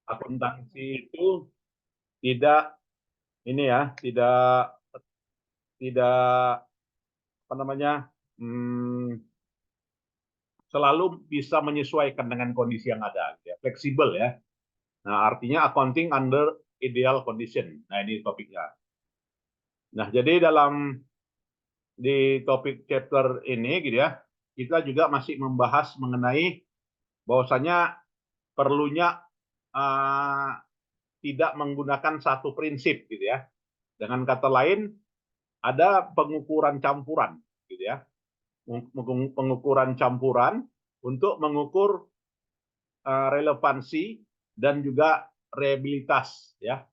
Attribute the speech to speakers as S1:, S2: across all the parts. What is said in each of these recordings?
S1: Akuntansi itu tidak ini ya, tidak apa namanya, hmm, selalu bisa menyesuaikan dengan kondisi yang ada, ya. Fleksibel ya. Nah, artinya accounting under ideal condition. Nah, ini topiknya. Nah, jadi di topik chapter ini gitu ya, kita juga masih membahas mengenai bahwasanya perlunya uh, tidak menggunakan satu prinsip gitu ya. Dengan kata lain, ada pengukuran campuran gitu ya. Pengukuran campuran untuk mengukur relevansi dan juga reliabilitas ya.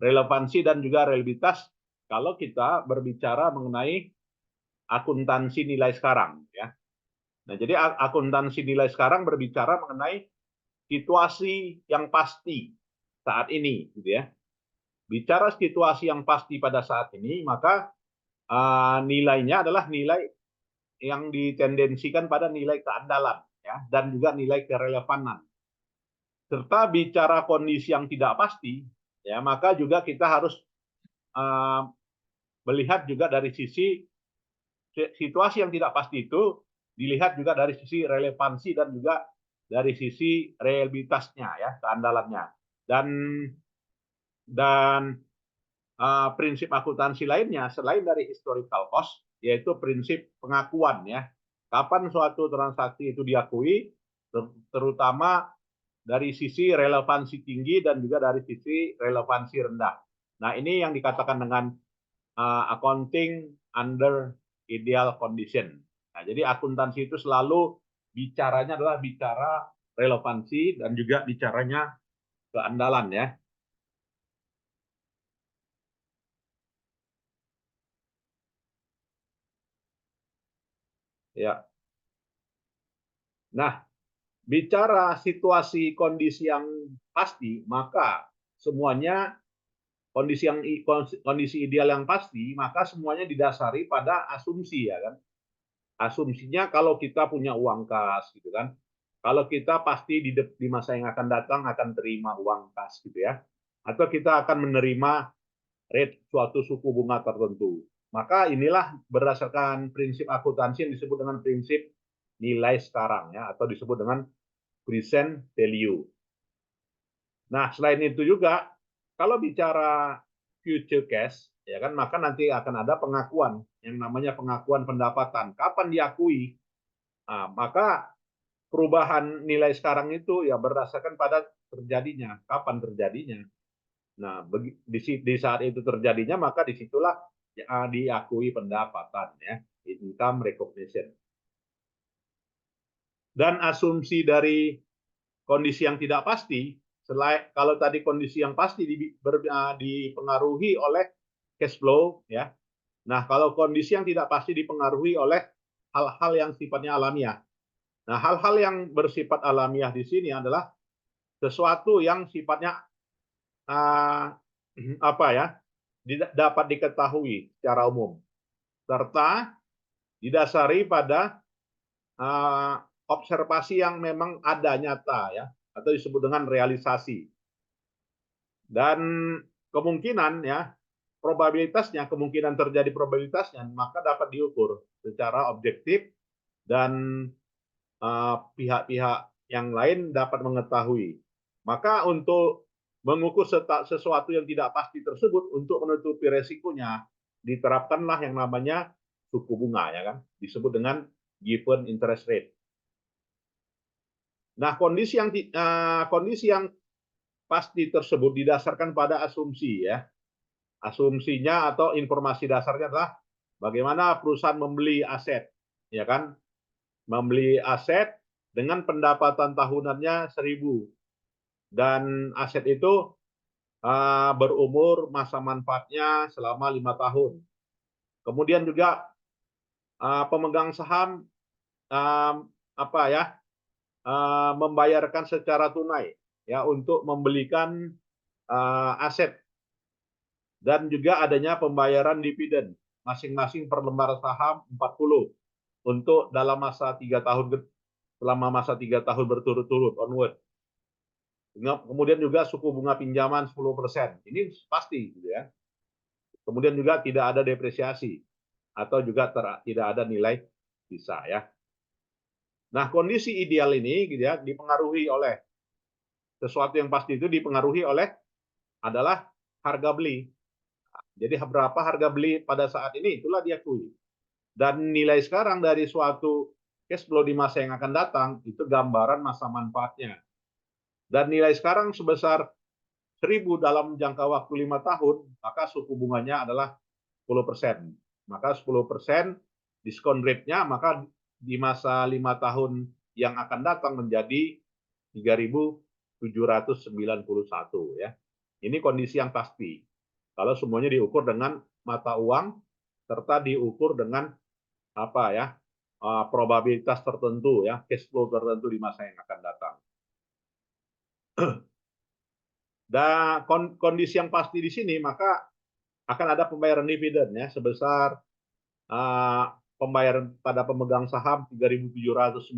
S1: Relevansi dan juga reliabilitas kalau kita berbicara mengenai akuntansi nilai sekarang ya. Nah, jadi akuntansi nilai sekarang berbicara mengenai situasi yang pasti saat ini gitu ya. Bicara situasi yang pasti pada saat ini, maka nilainya adalah nilai yang ditendensikan pada nilai keandalan ya, dan juga nilai kerelevanan. Serta bicara kondisi yang tidak pasti, ya maka juga kita harus uh, melihat juga dari sisi situasi yang tidak pasti itu, dilihat juga dari sisi relevansi dan juga dari sisi reliabilitasnya ya, keandalannya. Dan prinsip akuntansi lainnya selain dari historical cost, yaitu prinsip pengakuan ya. Kapan suatu transaksi itu diakui, terutama dari sisi relevansi tinggi dan juga dari sisi relevansi rendah. Nah, ini yang dikatakan dengan accounting under ideal condition. Nah, jadi akuntansi itu selalu bicaranya adalah bicara relevansi dan juga bicaranya keandalan ya. Ya. Nah, bicara situasi kondisi yang pasti, maka semuanya kondisi ideal yang pasti, maka semuanya didasari pada asumsi ya kan. Asumsinya kalau kita punya uang kas gitu kan. Kalau kita pasti di masa yang akan datang akan terima uang kas gitu ya. Atau kita akan menerima rate suatu suku bunga tertentu. Maka inilah berdasarkan prinsip akuntansi yang disebut dengan prinsip nilai sekarang ya, atau disebut dengan present value. Nah, selain itu juga kalau bicara future cash ya kan, maka nanti akan ada pengakuan yang namanya pengakuan pendapatan. Kapan diakui? Nah, maka perubahan nilai sekarang itu ya berdasarkan pada terjadinya, kapan terjadinya. Nah, di saat itu terjadinya maka disitulah ya, diakui pendapatan ya, income recognition. Dan asumsi dari kondisi yang tidak pasti, selain kalau tadi kondisi yang pasti dipengaruhi oleh cash flow ya. Nah, kalau kondisi yang tidak pasti dipengaruhi oleh hal-hal yang sifatnya alamiah. Nah, hal-hal yang bersifat alamiah di sini adalah sesuatu yang sifatnya uh, apa ya, dapat diketahui secara umum serta didasari pada observasi yang memang ada nyata ya, atau disebut dengan realisasi. Dan kemungkinan ya, probabilitasnya, kemungkinan terjadi probabilitasnya maka dapat diukur secara objektif dan pihak-pihak yang lain dapat mengetahui. Maka untuk mengukur sesuatu yang tidak pasti tersebut, untuk menutupi resikonya diterapkanlah yang namanya suku bunga ya kan, disebut dengan given interest rate. Nah, kondisi yang pasti tersebut didasarkan pada asumsi ya. Asumsinya atau informasi dasarnya adalah bagaimana perusahaan membeli aset, ya kan? Membeli aset dengan pendapatan tahunannya 1.000 dan aset itu berumur masa manfaatnya selama 5 tahun. Kemudian juga pemegang saham apa ya, membayarkan secara tunai ya untuk membelikan aset, dan juga adanya pembayaran dividen masing-masing per lembar saham 40 untuk dalam masa 3 tahun, selama masa 3 tahun berturut-turut onward. Kemudian juga suku bunga pinjaman 10%. Ini pasti gitu ya. Kemudian juga tidak ada depresiasi atau juga tidak ada nilai sisa ya. Nah, kondisi ideal ini gitu ya dipengaruhi oleh sesuatu yang pasti itu dipengaruhi oleh adalah harga beli. Jadi berapa harga beli pada saat ini itulah diakui. Dan nilai sekarang dari suatu cash flow di masa yang akan datang itu gambaran masa manfaatnya. Dan nilai sekarang sebesar 1.000 dalam jangka waktu 5 tahun, maka suku bunganya adalah 10%. Maka 10% diskon rate-nya, maka di masa 5 tahun yang akan datang menjadi 3.791 ya. Ini kondisi yang pasti. Kalau semuanya diukur dengan mata uang serta diukur dengan apa ya? Probabilitas tertentu ya, cash flow tertentu di masa yang akan datang. Dan kondisi yang pasti di sini maka akan ada pembayaran dividen ya sebesar pembayaran pada pemegang saham 3.791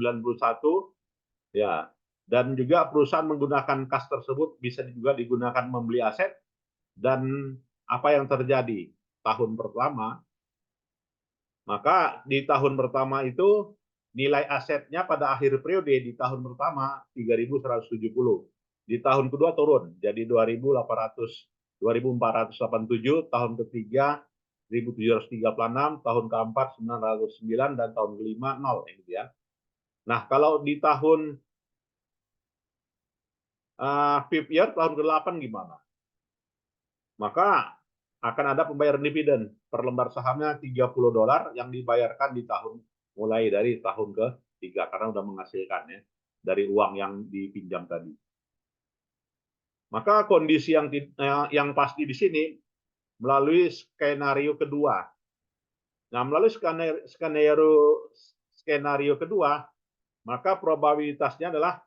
S1: ya, dan juga perusahaan menggunakan kas tersebut bisa juga digunakan membeli aset. Dan apa yang terjadi tahun pertama, maka di tahun pertama itu nilai asetnya pada akhir periode di tahun pertama 3.170, di tahun kedua turun jadi 2.487, tahun ketiga 1.736, tahun keempat 909, dan tahun kelima 0 ini ya. Nah, kalau di tahun fifth year tahun ke-8 gimana? Maka akan ada pembayaran dividen per lembar sahamnya $30 yang dibayarkan di tahun mulai dari tahun ke-3 karena sudah menghasilkan ya dari uang yang dipinjam tadi. Maka kondisi yang pasti di sini melalui skenario kedua. Nah, melalui skenario kedua, maka probabilitasnya adalah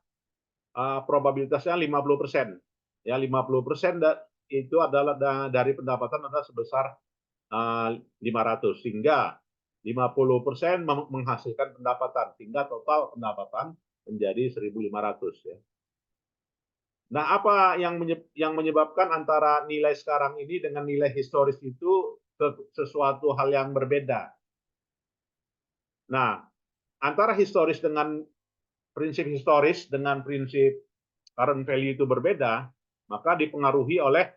S1: probabilitasnya 50%. Ya, 50% itu adalah dari pendapatan adalah sebesar 500, sehingga 50% menghasilkan pendapatan, sehingga total pendapatan menjadi 1.500 ya. Nah, apa yang menyebabkan antara nilai sekarang ini dengan nilai historis itu sesuatu hal yang berbeda. Nah, antara historis dengan prinsip historis dengan prinsip current value itu berbeda, maka dipengaruhi oleh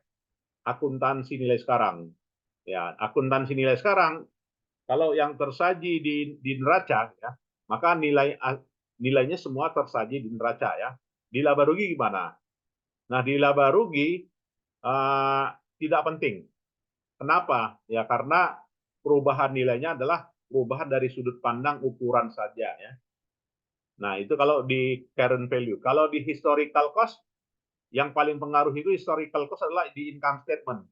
S1: akuntansi nilai sekarang. Ya, akuntansi nilai sekarang kalau yang tersaji di neraca ya, maka nilainya semua tersaji di neraca ya. Di laba rugi gimana? Nah, di laba rugi tidak penting. Kenapa? Ya karena perubahan nilainya adalah perubahan dari sudut pandang ukuran saja ya. Nah, itu kalau di current value. Kalau di historical cost, yang paling pengaruh itu historical cost adalah di income statement.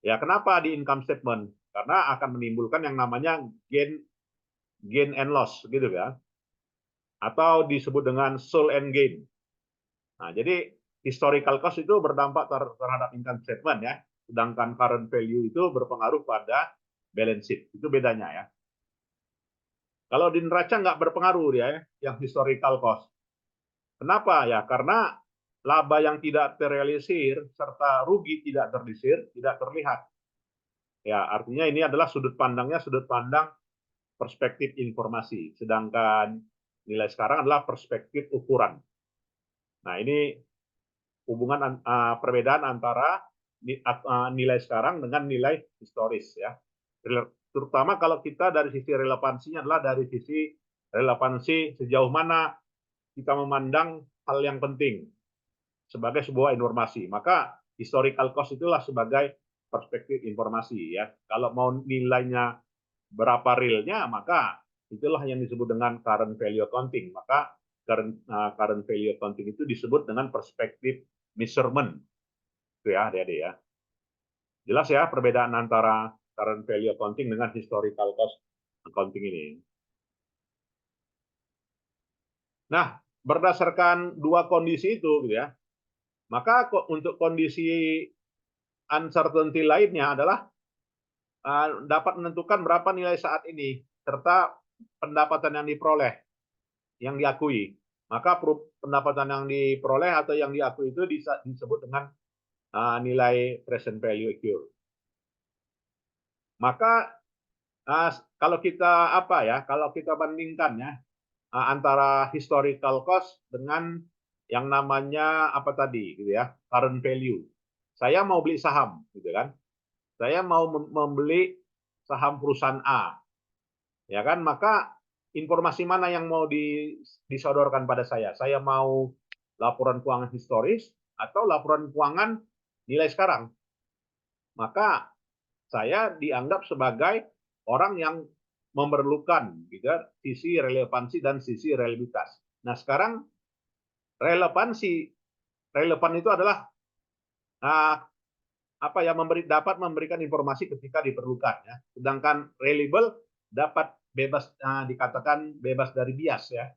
S1: Ya, kenapa di income statement? Karena akan menimbulkan yang namanya gain and loss gitu ya. Atau disebut dengan sold and gain. Nah, jadi historical cost itu berdampak terhadap income statement ya. Sedangkan current value itu berpengaruh pada balance sheet. Itu bedanya ya. Kalau di neraca nggak berpengaruh ya, yang historical cost. Kenapa ya? Karena laba yang tidak terrealisir serta rugi tidak terdisir, tidak terlihat. Ya, artinya ini adalah sudut pandangnya sudut pandang perspektif informasi, sedangkan nilai sekarang adalah perspektif ukuran. Nah, ini hubungan perbedaan antara nilai sekarang dengan nilai historis ya. Terutama kalau kita dari sisi relevansinya adalah dari sisi relevansi sejauh mana kita memandang hal yang penting sebagai sebuah informasi. Maka historical cost itulah sebagai perspektif informasi ya. Kalau mau nilainya berapa realnya, maka itulah yang disebut dengan current value accounting. Maka current value accounting itu disebut dengan perspektif measurement. Itu ya, adik-adik ya. Jelas ya perbedaan antara current value accounting dengan historical cost accounting ini. Nah, berdasarkan dua kondisi itu gitu ya, maka untuk kondisi uncertainty lainnya adalah dapat menentukan berapa nilai saat ini serta pendapatan yang diperoleh, yang diakui. maka pendapatan yang diperoleh atau yang diakui itu disebut dengan nilai present value accrued. Maka kalau kita kalau kita bandingkan ya antara historical cost dengan yang namanya apa tadi gitu ya, current value. Saya mau beli saham gitu kan. Saya mau membeli saham perusahaan A. Ya kan? Maka informasi mana yang mau disodorkan pada saya? Saya mau laporan keuangan historis atau laporan keuangan nilai sekarang? Maka saya dianggap sebagai orang yang memerlukan gitu, sisi relevansi dan sisi reliabilitas. Nah, sekarang relevan itu adalah dapat memberikan informasi ketika diperlukan ya. Sedangkan reliable dapat bebas dikatakan bebas dari bias ya.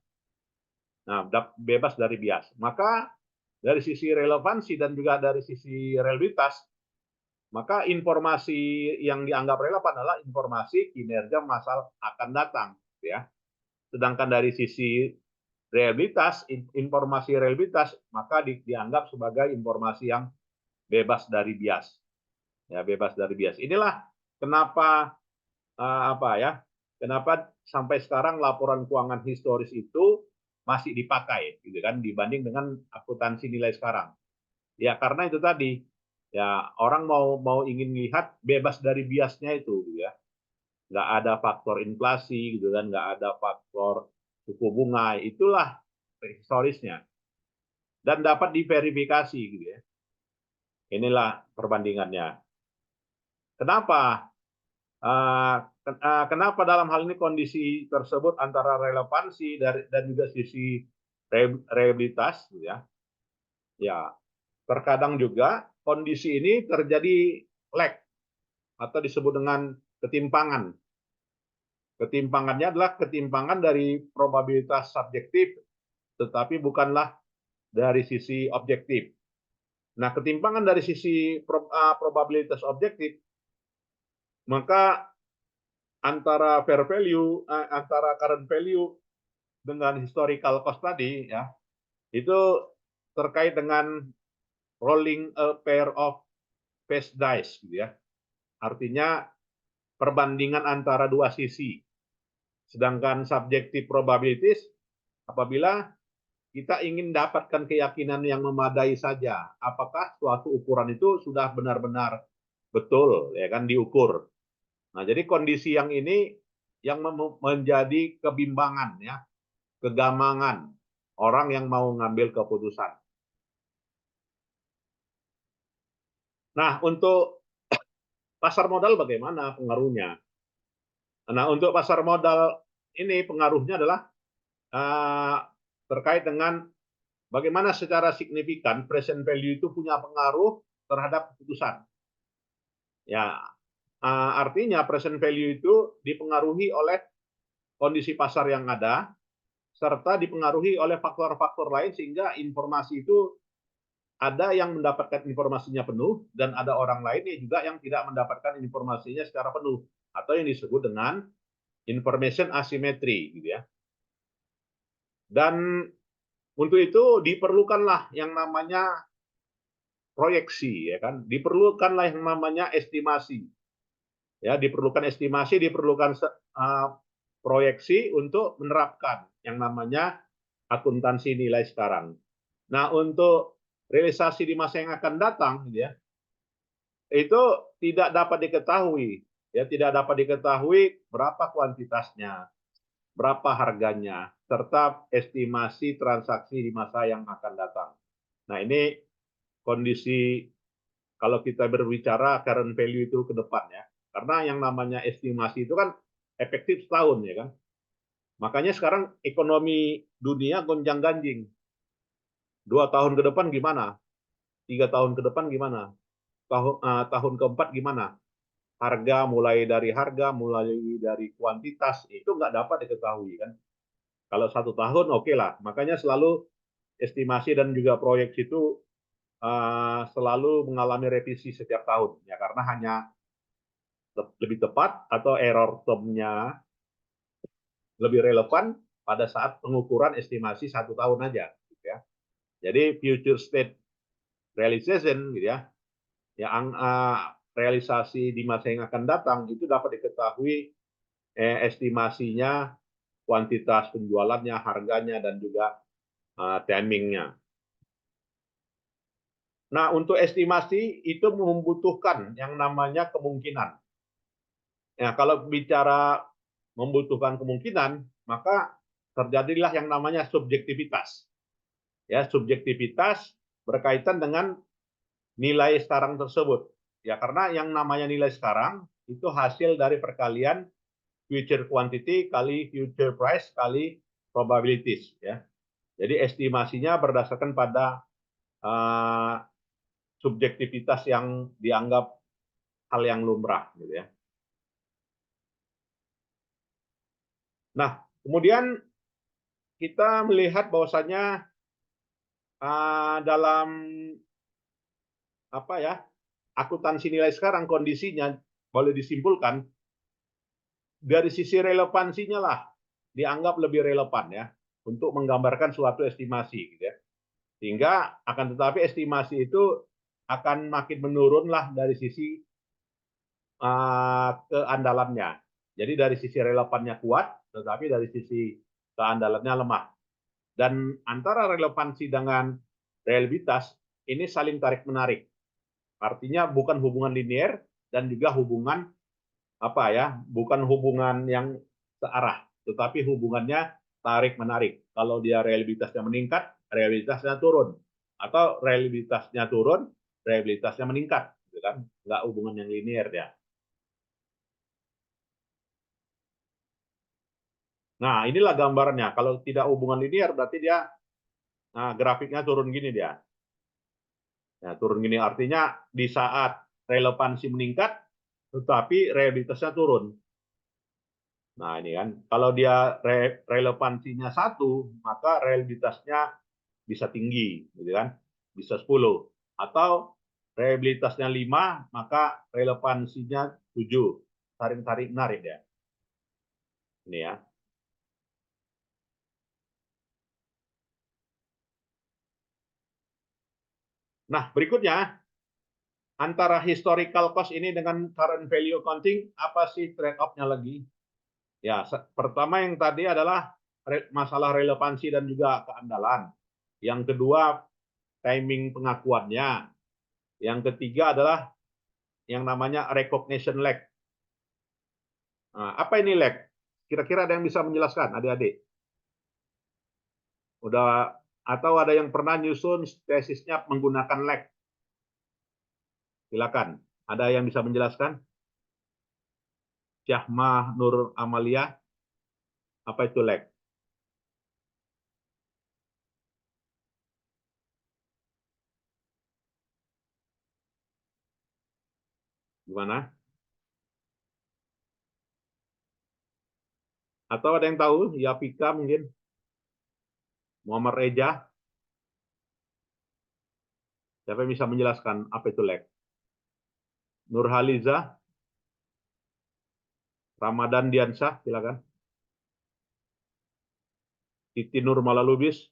S1: Nah, bebas dari bias. Maka dari sisi relevansi dan juga dari sisi reliabilitas, maka informasi yang dianggap relevan adalah informasi kinerja masa akan datang ya. Sedangkan dari sisi reliabilitas, informasi reliabilitas maka dianggap sebagai informasi yang bebas dari bias. Ya, bebas dari bias. Inilah kenapa kenapa sampai sekarang laporan keuangan historis itu masih dipakai gitu kan dibanding dengan akuntansi nilai sekarang. Ya karena itu tadi ya orang mau ingin lihat bebas dari biasnya itu gitu ya. Nggak ada faktor inflasi gitu kan, nggak ada faktor suku bunga, itulah historisnya dan dapat diverifikasi gitu ya. Inilah perbandingannya. Kenapa? Kenapa dalam hal ini kondisi tersebut antara relevansi dan juga sisi reliabilitas, ya? Ya, terkadang juga kondisi ini terjadi lag atau disebut dengan ketimpangan. Ketimpangannya adalah ketimpangan dari probabilitas subjektif, tetapi bukanlah dari sisi objektif. Nah, ketimpangan dari sisi probabilitas objektif, maka antara fair value, antara current value dengan historical cost tadi, ya, itu terkait dengan rolling a pair of phase dice, gitu ya. Artinya perbandingan antara dua sisi. Sedangkan subjective probabilities, apabila kita ingin dapatkan keyakinan yang memadai saja, apakah suatu ukuran itu sudah benar-benar betul, ya kan, diukur. Nah, jadi kondisi yang ini yang menjadi kebimbangan, ya, kegamangan orang yang mau ngambil keputusan. Nah, untuk pasar modal bagaimana pengaruhnya? Nah, untuk pasar modal ini pengaruhnya adalah terkait dengan bagaimana secara signifikan present value itu punya pengaruh terhadap keputusan. Ya, artinya present value itu dipengaruhi oleh kondisi pasar yang ada, serta dipengaruhi oleh faktor-faktor lain sehingga informasi itu ada yang mendapatkan informasinya penuh dan ada orang lain juga yang tidak mendapatkan informasinya secara penuh atau yang disebut dengan information asymmetry gitu ya. Dan untuk itu diperlukanlah yang namanya proyeksi ya kan, diperlukanlah yang namanya estimasi. Ya, diperlukan estimasi, diperlukan proyeksi untuk menerapkan yang namanya akuntansi nilai sekarang. Nah, untuk realisasi di masa yang akan datang ya, itu tidak dapat diketahui, ya, tidak dapat diketahui berapa kuantitasnya, berapa harganya, serta estimasi transaksi di masa yang akan datang. Nah, ini kondisi kalau kita berbicara current value itu ke depan ya. Karena yang namanya estimasi itu kan efektif setahun ya kan. Makanya sekarang ekonomi dunia gonjang-ganjing. 2 tahun ke depan gimana? 3 tahun ke depan gimana? Tahun keempat gimana? Mulai dari kuantitas itu nggak dapat diketahui kan. Kalau 1 tahun oke lah. Makanya selalu estimasi dan juga proyeksi itu selalu mengalami revisi setiap tahun ya karena hanya lebih tepat atau error term-nya lebih relevan pada saat pengukuran estimasi 1 tahun aja, gitu ya. Jadi future state realization, gitu ya, yang realisasi di masa yang akan datang itu dapat diketahui estimasinya, kuantitas penjualannya, harganya, dan juga timingnya. Nah, untuk estimasi itu membutuhkan yang namanya kemungkinan. Ya, kalau bicara membutuhkan kemungkinan, maka terjadilah yang namanya subjektivitas. Ya, subjektivitas berkaitan dengan nilai sekarang tersebut. Ya, karena yang namanya nilai sekarang itu hasil dari perkalian future quantity kali future price kali probabilities, ya. Jadi estimasinya berdasarkan pada subjektivitas yang dianggap hal yang lumrah, gitu ya. Nah, kemudian kita melihat bahwasanya dalam apa ya, akuntansi nilai sekarang kondisinya boleh disimpulkan dari sisi relevansinya lah dianggap lebih relevan, ya, untuk menggambarkan suatu estimasi, gitu ya. Sehingga akan tetapi estimasi itu akan makin menurun lah dari sisi keandalannya. Jadi dari sisi relevannya kuat, tetapi dari sisi keandalannya lemah. Dan antara relevansi dengan realitas ini saling tarik-menarik. Artinya bukan hubungan linear dan juga hubungan apa ya, bukan hubungan yang searah, tetapi hubungannya tarik-menarik. Kalau dia realitasnya meningkat, realitasnya turun. Atau realitasnya turun, realitasnya meningkat. Gitu kan? Nggak hubungan yang linear ya. Nah, inilah gambarnya. Kalau tidak hubungan linear, berarti dia grafiknya turun gini dia. Ya, turun gini artinya di saat relevansi meningkat, tetapi realitasnya turun. Nah, ini kan, kalau dia relevansinya 1, maka realitasnya bisa tinggi, gitu kan? Bisa 10. Atau realitasnya 5, maka relevansinya 7. Tarik-tarik menarik ya. Ini ya. Nah, berikutnya antara historical cost ini dengan current value accounting, apa sih trade-off-nya lagi? Ya, pertama yang tadi adalah masalah relevansi dan juga keandalan. Yang kedua, timing pengakuannya. Yang ketiga adalah yang namanya recognition lag. Nah, apa ini lag? Kira-kira ada yang bisa menjelaskan, adik-adik? Udah atau ada yang pernah nyusun tesisnya menggunakan lag? Silakan. Ada yang bisa menjelaskan? Syahma Nur Amalia, apa itu lag? Gimana? Atau ada yang tahu? Ya, Pika mungkin? Muhammad Reja? Siapa yang bisa menjelaskan apa itu lag? Nurhaliza? Ramadan Diansyah, silakan. Siti Nur Malalubis?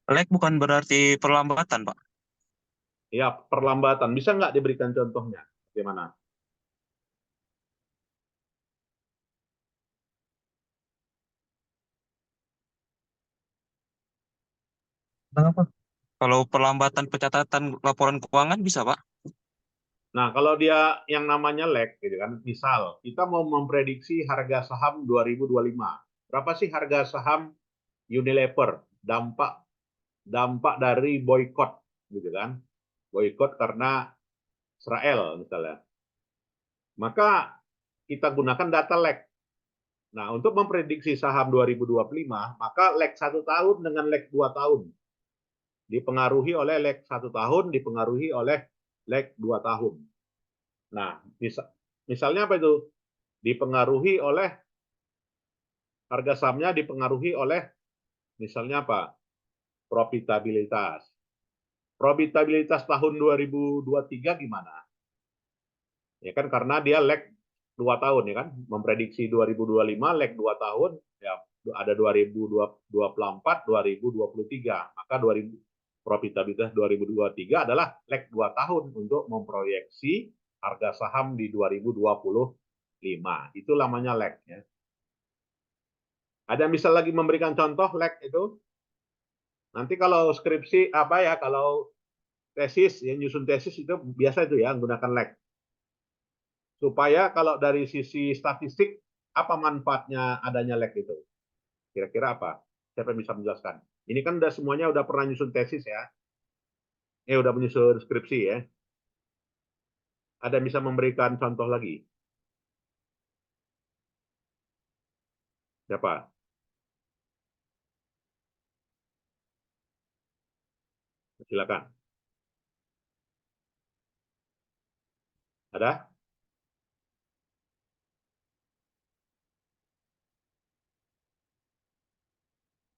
S2: Lag bukan berarti perlambatan, Pak.
S1: Ya, perlambatan. Bisa nggak diberikan contohnya? Bagaimana?
S2: Kenapa? Kalau perlambatan pencatatan laporan keuangan bisa, Pak?
S1: Nah, kalau dia yang namanya lag, gitu kan, misal kita mau memprediksi harga saham 2025, berapa sih harga saham Unilever? Dampak dampak dari boykot, gitu kan? Boykot karena Israel misalnya. Maka kita gunakan data lag. Nah, untuk memprediksi saham 2025, maka lag 1 tahun dengan lag 2 tahun dipengaruhi oleh lag 1 tahun, dipengaruhi oleh lag 2 tahun. Nah, misalnya apa itu? Dipengaruhi oleh harga sahamnya dipengaruhi oleh misalnya apa? Profitabilitas. Profitabilitas tahun 2023 gimana? Ya kan karena dia lag 2 tahun ya kan, memprediksi 2025 lag 2 tahun, ya ada 2024, 2023. Maka profitabilitas 2023 adalah lag 2 tahun untuk memproyeksi harga saham di 2025. Itu namanya lag ya. Ada yang bisa lagi memberikan contoh lag itu? Nanti kalau skripsi apa ya, kalau tesis, ya nyusun tesis itu biasa itu ya menggunakan lag. Supaya kalau dari sisi statistik, apa manfaatnya adanya lag itu? Kira-kira apa? Siapa yang bisa menjelaskan? Ini kan udah semuanya udah pernah nyusun tesis ya. Udah menyusun skripsi ya. Ada yang bisa memberikan contoh lagi? Siapa? Silakan. Ada?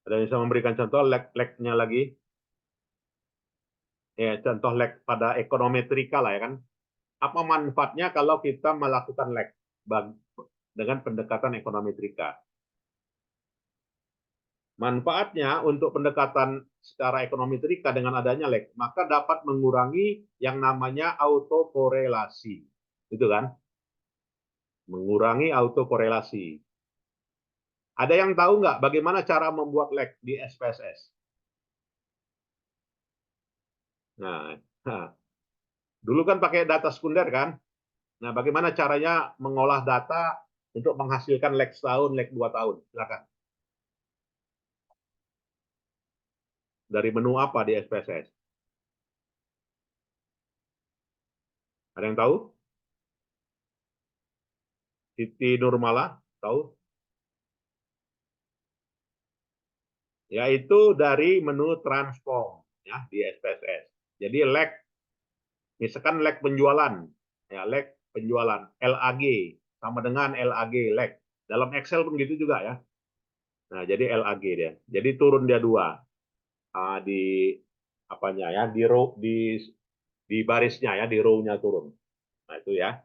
S1: Ada yang bisa memberikan contoh lag-nya lagi? Contoh lag pada ekonometrika lah ya kan. Apa manfaatnya kalau kita melakukan lag dengan pendekatan ekonometrika? Manfaatnya untuk pendekatan secara ekonometrika dengan adanya lag, maka dapat mengurangi yang namanya autokorelasi. Itu kan? Mengurangi autokorelasi. Ada yang tahu nggak bagaimana cara membuat lag di SPSS? Nah, dulu kan pakai data sekunder kan? Nah, bagaimana caranya mengolah data untuk menghasilkan lag setahun, lag 2 tahun? Silakan. Dari menu apa di SPSS? Ada yang tahu? Siti Nurmala, tahu? Yaitu dari menu transform ya di SPSS. Jadi lag, misalkan lag penjualan, ya lag penjualan LAG sama dengan LAG lag. Dalam Excel pun gitu juga ya. Nah, jadi LAG dia. Jadi turun dia 2 di apanya ya, di barisnya ya, di row-nya turun. Nah, itu ya.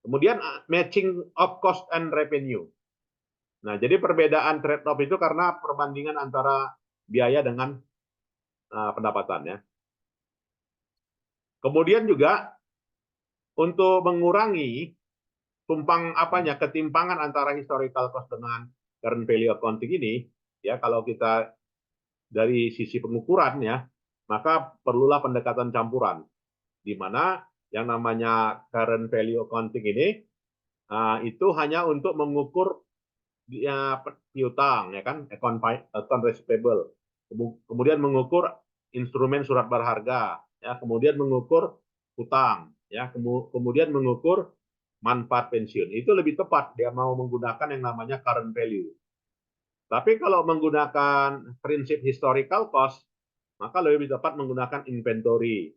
S1: Kemudian matching of cost and revenue. Nah, jadi perbedaan trade off itu karena perbandingan antara biaya dengan pendapatan ya. Kemudian juga untuk mengurangi ketimpangan antara historical cost dengan current value accounting ini, ya kalau kita dari sisi pengukuran ya, maka perlulah pendekatan campuran, di mana yang namanya current value accounting ini itu hanya untuk mengukur ya, piutang ya kan, account receivable, kemudian mengukur instrumen surat berharga, ya kemudian mengukur hutang, ya kemudian mengukur manfaat pensiun. Itu lebih tepat dia mau menggunakan yang namanya current value. Tapi kalau menggunakan prinsip historical cost, maka lebih tepat menggunakan inventory,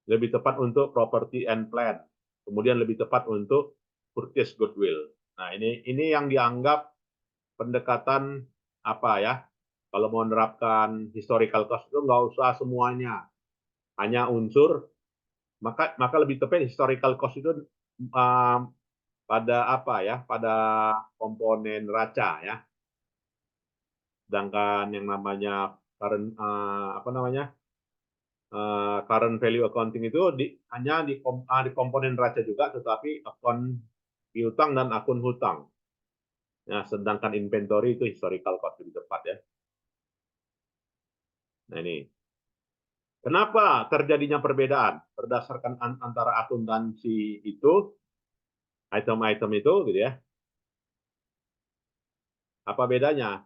S1: lebih tepat untuk property and plant, kemudian lebih tepat untuk purchase goodwill. Nah, ini yang dianggap pendekatan apa ya? Kalau mau menerapkan historical cost itu nggak usah semuanya, hanya unsur, maka lebih tepat historical cost itu pada apa ya? Pada komponen raca ya. Sedangkan yang namanya current current value accounting itu hanya di komponen raca juga, tetapi akun piutang dan akun hutang. Nah, sedangkan inventory itu historical cost lebih tepat ya. Nah ini. Kenapa terjadinya perbedaan berdasarkan antara akuntansi itu, item-item itu gitu ya. Apa bedanya?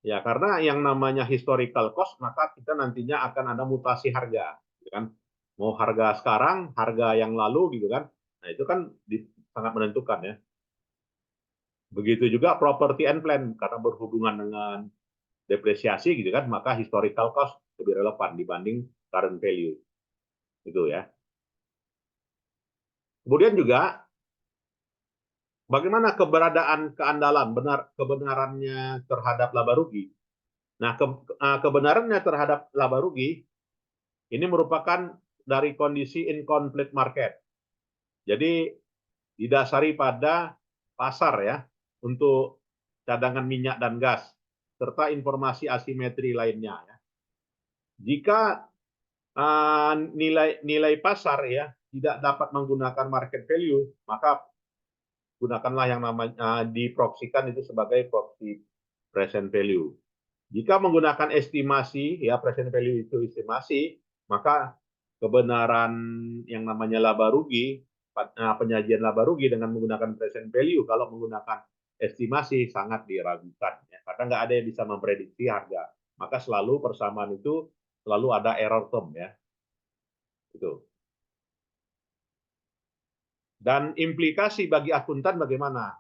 S1: Ya, karena yang namanya historical cost, maka kita nantinya akan ada mutasi harga, gitu kan? Mau harga sekarang, harga yang lalu, gitu kan? Nah, itu kan sangat menentukan ya. Begitu juga property and plant, karena berhubungan dengan depresiasi, gitu kan? Maka historical cost lebih relevan dibanding current value, itu ya. Kemudian juga bagaimana keberadaan keandalan kebenarannya terhadap laba rugi. Nah, kebenarannya terhadap laba rugi ini merupakan dari kondisi in conflict market. Jadi didasari pada pasar ya untuk cadangan minyak dan gas serta informasi asimetri lainnya ya. Jika nilai pasar ya tidak dapat menggunakan market value, maka gunakanlah yang namanya diproksikan itu sebagai proksi present value. Jika menggunakan estimasi, ya present value itu estimasi, maka kebenaran yang namanya laba rugi, penyajian laba rugi dengan menggunakan present value, kalau menggunakan estimasi sangat diragukan, ya, karena nggak ada yang bisa memprediksi harga. Maka selalu persamaan itu selalu ada error term ya, itu. Dan implikasi bagi akuntan bagaimana?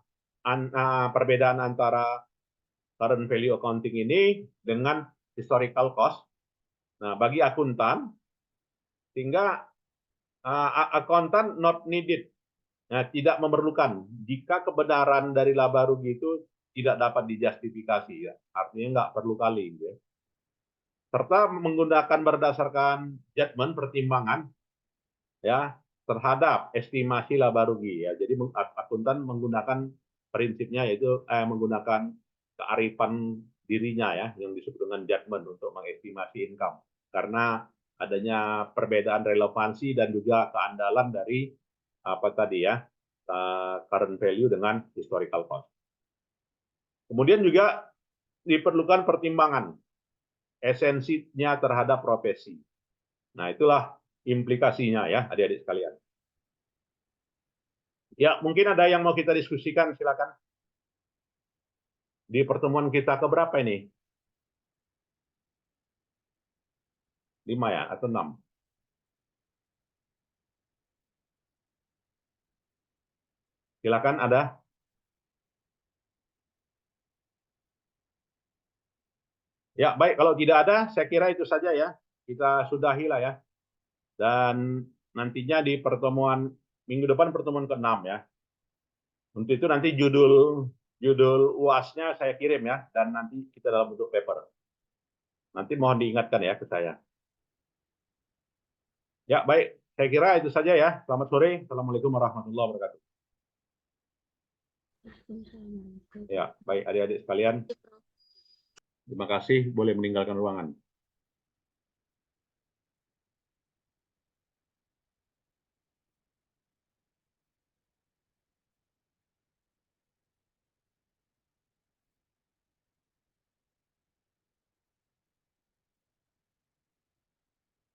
S1: Perbedaan antara current value accounting ini dengan historical cost. Nah, bagi akuntan, sehingga akuntan not needed, nah, tidak memerlukan jika kebenaran dari laba rugi itu tidak dapat dijustifikasi, ya. Artinya nggak perlu kali. Ya. Serta menggunakan berdasarkan judgment pertimbangan ya terhadap estimasi laba rugi ya. Jadi akuntan menggunakan prinsipnya yaitu menggunakan kearifan dirinya ya yang disebut dengan judgment untuk mengestimasi income karena adanya perbedaan relevansi dan juga keandalan dari apa tadi ya current value dengan historical cost. Kemudian juga diperlukan pertimbangan esensinya terhadap profesi. Nah, itulah implikasinya ya adik-adik sekalian. Ya, mungkin ada yang mau kita diskusikan, silakan. Di pertemuan kita keberapa ini? 5 ya, atau 6? Silakan ada. Ya, baik. Kalau tidak ada, saya kira itu saja ya. Kita sudahi lah ya. Dan nantinya di pertemuan minggu depan pertemuan ke-6 ya. Untuk itu nanti judul UAS-nya saya kirim ya. Dan nanti kita dalam bentuk paper. Nanti mohon diingatkan ya ke saya. Ya, baik. Saya kira itu saja ya. Selamat sore. Assalamualaikum warahmatullahi wabarakatuh. Ya, baik adik-adik sekalian. Terima kasih. Boleh meninggalkan ruangan.